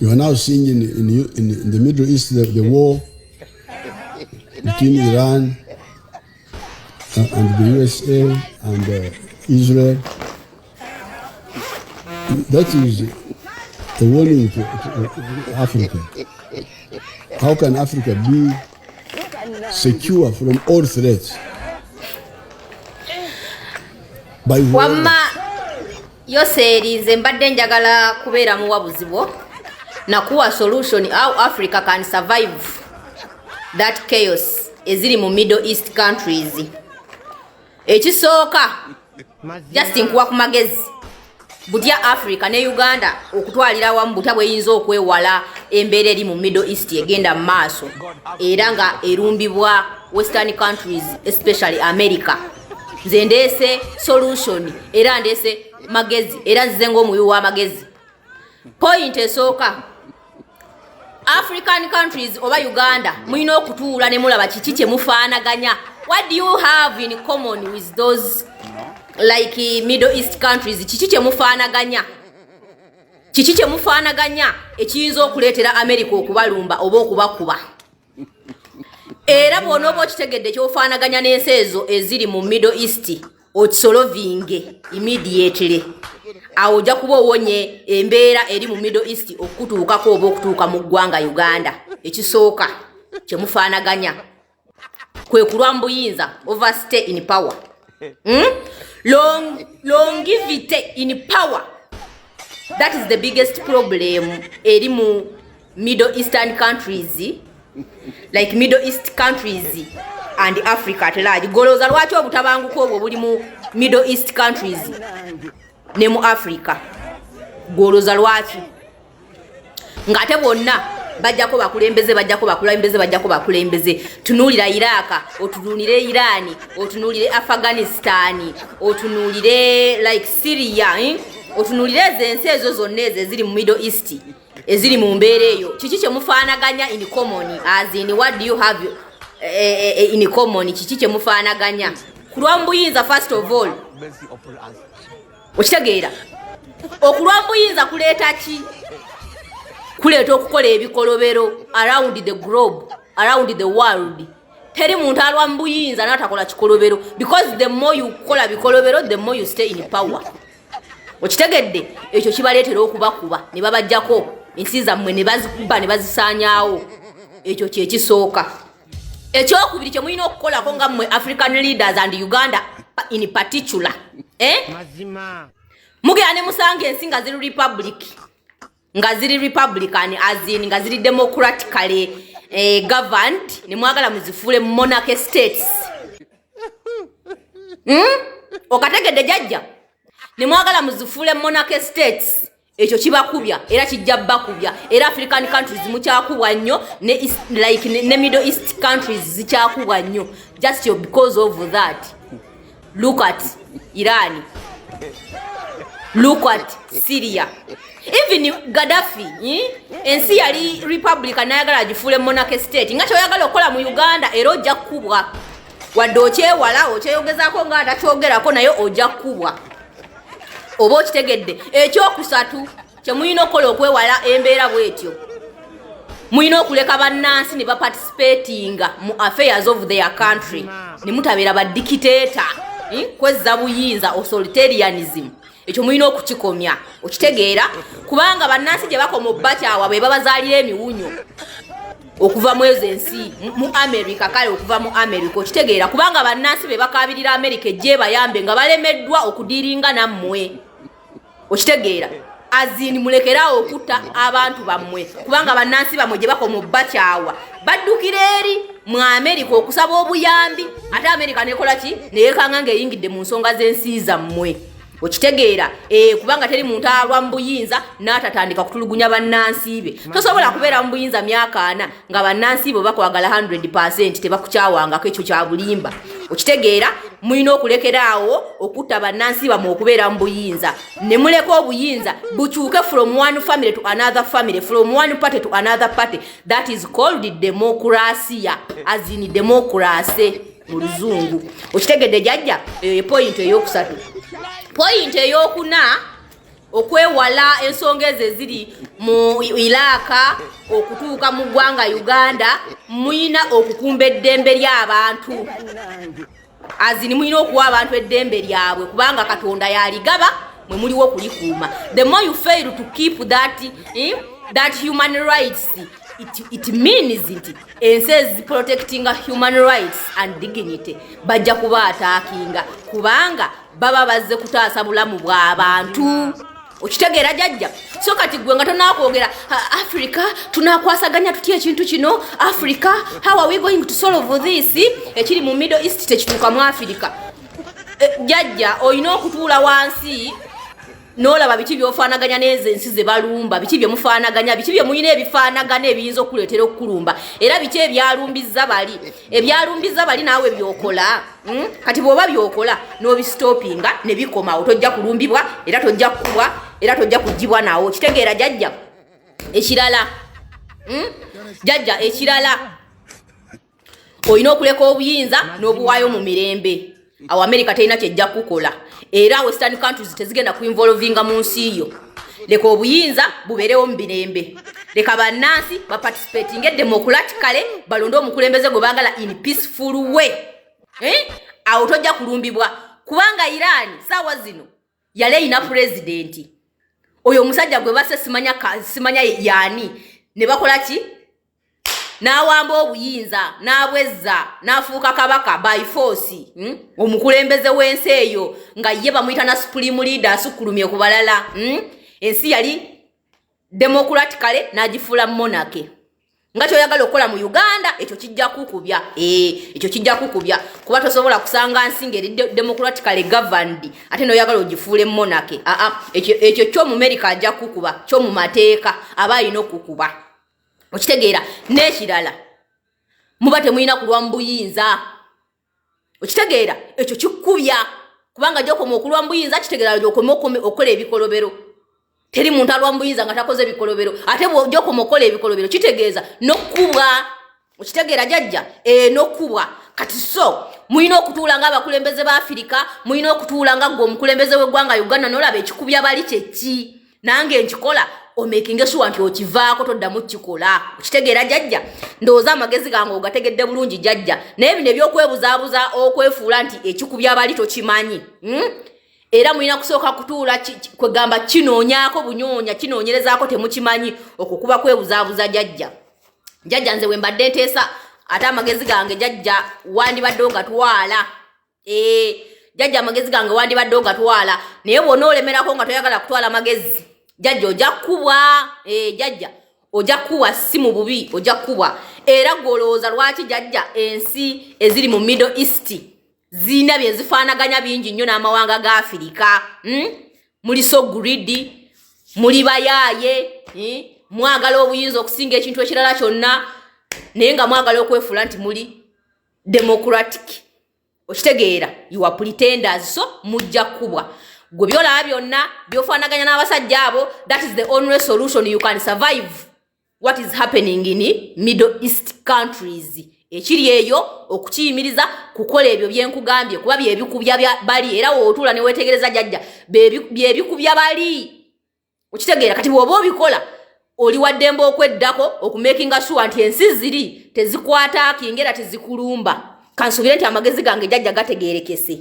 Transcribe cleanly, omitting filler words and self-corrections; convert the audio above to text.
You are now seeing in the Middle East the war between Iran and the USA and Israel. That is a warning to Africa. How can Africa be secure from all threats? By Wamma yoserize mbadde njagala kubeera mu wabuzibo na kuwa solution how Africa can survive that chaos eziri mu Middle East countries. Ekisooka just nkuwa ku magezi butya Africa ne Uganda okutwalira wamu butya bweyinza okwewala embeera eri mu Middle East egenda mu maaso era nga erumbibwa Western countries especially America. Nze ndeese solution era ndeese magezi era nzize ng'omuyi w'amagezi. Point esooka African countries oba Uganda mulina okutuula ne mulaba kiki kye mufaanaganya. What do you have in common with those like Middle East countries? Kiki kye mufaanaganya? Kiki kye mufaanaganya ekiyinza okuleetera America okubalumba oba okubakuba? Era bw'onooba okitegedde ky'ofaanaganya n'ensi ezo eziri mu Middle East okisolovinge immediately. Awo ojja kuba owonye embeera eri mu Middle East okutuukako oba okutuuka mu ggwanga Uganda. Ekisooka kye mufaanaganya kwe kulwa mu buyinza, overstay in power. Longevity in power. That is the biggest problem eri mu Middle Eastern countries, like Middle East countries and Africa at large. Goloza lwaki obutabanguko obwo buli mu Middle East countries ne mu Africa. Goloza lwaki ngate bonna bajjako bakulembeze tunuulira Iraq, otunulire Iran, otunulire Afghanistan, otunulire like Syria, otunulire ensi ezo zonna eziri mu Middle East eziri mu mbeera eyo. Kiki kye mufaanaganya in common? As in what do you have in common? Kiki kye mufaanaganya kulwa mbuyinza? First of all okitegeera okulwa mbuyinza kuleeta ki? Kuleeta okukola ebikolobero around the globe, around the world. Teri muntu alwa mbuyinza n'atakola kikolobero, because the more you kola bikolobero the more you stay in power. Okitegedde ekyo kibaleetera okubakuba ne babajjako ensi zammwe ne bazikuba ne bazisaanyaawo. Ekyo kye kisooka. Ekyokubiri kye mulina okukolako nga mmwe African leaders and Uganda in particular. Mazima. Mugera ne musanga ensi nga ziri republic, nga ziri republican as in nga ziri democratically governed, ne mwagala muzifuule monarchy states. Okategedde jajja ne mwagala muzifuule monarchy states. Ekyo kibakubya era kijja bakubya era African countries mukyakubwa nnyo ne like ne Middle East countries zikyakubwa nnyo just because of that. Look at Iran, look at Syria, even Gaddafi. Ensi yali republican nayagala agifuule monarchy state. Nga kyoyagala okukola mu Uganda era ojja kukubwa, wadde okyewala okyeyogezaako nga atakyogerako naye ojja kukubwa. Oba okitegedde. Ekyokusatu kye mulina okukola okwewala embeera bwetyo, mulina okuleka bannansi ne baparticipatinga mu affairs of their country, ne mutabeera badikiteeta kwezza buyinza authoritarianism. Ekyo mulina okukikomya. Okitegeera kubanga bannansi gye bakoma obbakyawa bwe babazaalira emiwunyo okuva mu ezo ensi mu America. Kale okuva mu America okitegeera kubanga bannansi be bakabirira America ejje bayambe nga balemeddwa okudiringa nammwe. Okitegeera azini mulekerawo okutta abantu bammwe kubanga bannansi bamwe gye bakoma obbakyawa baddukira eri mu America okusaba obuyambi, ate America nekola ki? Neyekanga ng'eyingidde mu nsonga z'ensi zammwe. Okitegeera kubanga teri muntu alwa mbuyinza n'atatandika kutulugunya bannansi be. Tosobola kubeera mbuyinza myaka 4 nga bannansi bo bakwagala 100% tebakukyawangako. Ekyo kya bulimba. Okitegeera mulina okulekeraawo okutta bannansi bamwe okubeera mbuyinza, ne muleka obuyinza bukyuke from one family to another family, from one party to another party. That is called democracy, as in democracy mu Luzungu. Okitegedde jajja? Point eyokusatu. Point eyokuna okwewala ensonga ezo eziri mu Iraka okutuuka mu ggwanga Uganda muyina okukumba eddembe ly'abantu azini muyina okuwa abantu eddembe lyabwe kubanga Katonda yaligaba mwe muliwo okulikuuma. The more you fail to keep that human rights, it means it says protecting human rights and dignity bajja kuba attackinga kubanga baba bazze kutaasa bulamu bw'abantu. Okitegeera jajja so kati gwe nga tonakwogera Africa tunakwasaganya tutya ekintu kino Africa how are we going to solve this ekiri mu Middle East tekituuka mu Africa. Jajja oyina okutuula wansi n'olaba biki by'ofaanaganya n'ezo ensi ze balumba biki bye mufaanaganya biki bye muyina ebifaanagana ebiyinza okuleetera okukulumba era biki ebyalumbiza bali naawe byokola kati bw'oba byokola n'obistopinga ne bikomawo tojja kulumbibwa era tojja kukubwa era tojja kugibwa naawo. Kitegeera jajja ekirala jajja ekirala oyina okuleka obuyinza n'obuwaayo mu mirembe. Awo America terina kyejja kukola era Western countries tezigenda kuinvolvinga mu nsi yo. Leka obuyinza buberewo mu birembe, leka bannansi baparticipating democratically balonde omukulembeze gwe baagala in peaceful way. Awo tojja kulumbibwa kubanga Iran saawa zino yaleyina president oyo omusajja gwe base simanya yani ne bakola ki n'awamba obuyinza n'abwezza n'afuuka kabaka by force. Omukulembeze w'ensi eyo nga ye bamuyita na supreme leader asukulumye ku balala. Ensi yali democratically n'agifuula monarchy. Nga kyoyagala okukola mu Uganda ekyo kijja kukubya. Ekyo kijja kukubya kuba tosobola kusanga nsi ngeri democratically governed ate n'oyagala ogifuule monarchy. Ekyo kyo mu America ajja kukuba kyo mu mateeka aba alina okukuba. Okitegeera n'ekirala muba temuyina kulwa mu buyinza. Okitegeera ekyo kikubya kubanga gyokoma okulwa mu buyinza kitegeera gyokoma okola ebikolobero. Teri muntu alwa mu buyinza nga takoze ebikolobero ate gyokoma okola ebikolobero kitegeeza n'okubwa. Okitegeera jajja n'okubwa. Kati so muyina okutuula ng'abakulembeze ba Africa muyina okutuula nga gwe omukulembeze w'eggwanga Uganda n'olaba ekikubya bali kyeki nange nkikola omekinge sure nti okivaako toddamu kikola. Okitegeera jajja ndowooza amagezi gange ogategedde bulungi jajja naye bino eby'okwebuzaabuza okwefuula nti ekikubya bali tokimanyi. Era muyina kusooka kutuula kwegamba kinoonyaako bunyoonya kinoonyerezaako temukimanyi okukuba kwebuzaabuza jajja. Jajja nze wembadde nteesa ate amagezi gange jajja wandibadde ogatwala. Jajja amagezi gange wandibadde ogatwala naye bw'ona olemerako nga toyagala kutwala amagezi jajja ojja kubwa. Jajja ojja kubwa si mu bubi ojja kubwa. Era golooza lwaki jajja ensi eziri mu Middle East zina bye zifaanaganya bingi nnyo n'amawanga ga Africa. Muli so greedy muli bayaaye mwagala obuyinza okusinga ekintu ekirala kyonna naye nga mwagala okwefuula nti muli democratic. Okitegeera you are pretenders so mujja kubwa. Gwe byolaba byonna byofaanaganya n'abasajja abo that is the only solution you can survive what is happening in Middle East countries. Ekiri eyo okukiyimiriza kukola ebyo byenkugambye kuba byebikubya bali era wootuula ne weetegereza jajja byebikubya bali. Okitegeera kati bw'oba obikola oli waddembe okweddako okumakinga sure nti ensi ziri tezikwata kingera tezikulumba. Kansubire nti amagezi gange jajja gategeerekese.